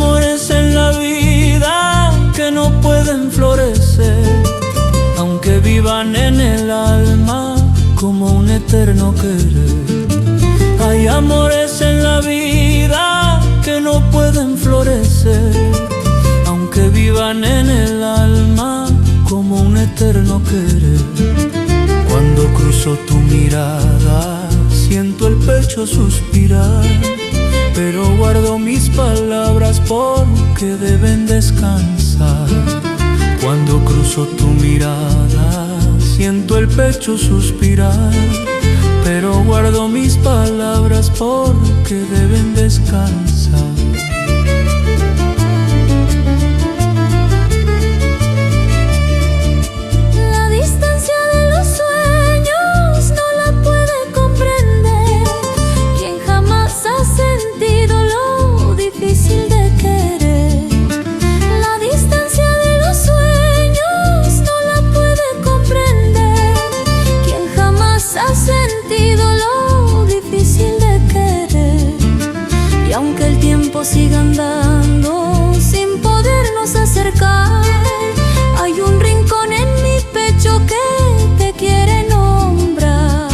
amores en la vida que no pueden florecer, aunque vivan en el alma como un eterno querer. Hay amores en la vida que no pueden florecer, aunque vivan en el alma como un eterno querer. Cuando cruzo tu mirada, siento el pecho suspirar, pero guardo mis palabras porque deben descansar. Cuando cruzo tu mirada, siento el pecho suspirar, pero guardo mis palabras porque deben descansar. Siga andando sin podernos acercar. Hay un rincón en mi pecho que te quiere nombrar.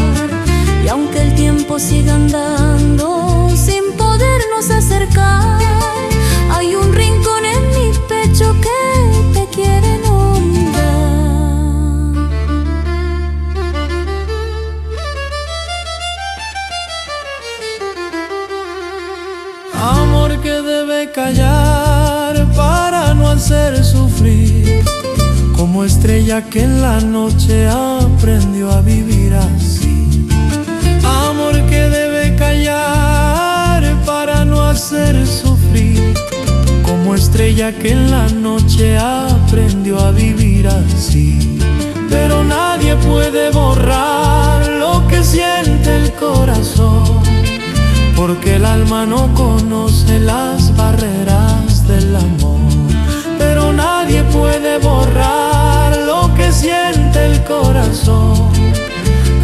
Y aunque el tiempo siga andando sin podernos acercar, hay un rincón en mi pecho que te quiere nombrar. Amor que debe callar para no hacer sufrir, como estrella que en la noche aprendió a vivir así. Amor que debe callar para no hacer sufrir, como estrella que en la noche aprendió a vivir así. Pero nadie puede borrar lo que siente el corazón, porque el alma no conoce las barreras del amor. Pero nadie puede borrar lo que siente el corazón,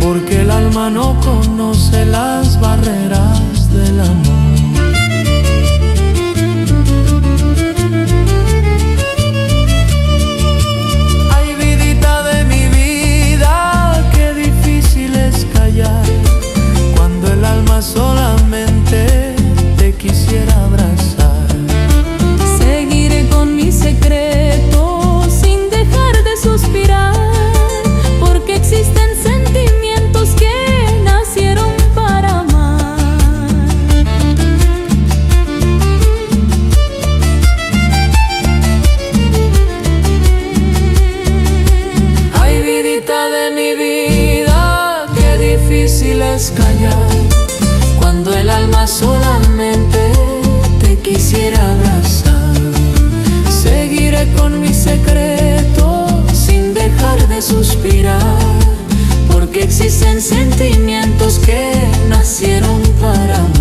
porque el alma no conoce las barreras del amor. Ay, vidita de mi vida, qué difícil es callar cuando el alma solamente te quisiera abrazar. Seguiré con mi secreto sin dejar de suspirar, porque existen sentimientos que nacieron para amar. Ay, vidita de mi vida, qué difícil es callar cuando el alma solamente te quisiera abrazar. Seguiré con mi secreto sin dejar de suspirar, porque existen sentimientos que nacieron para mí.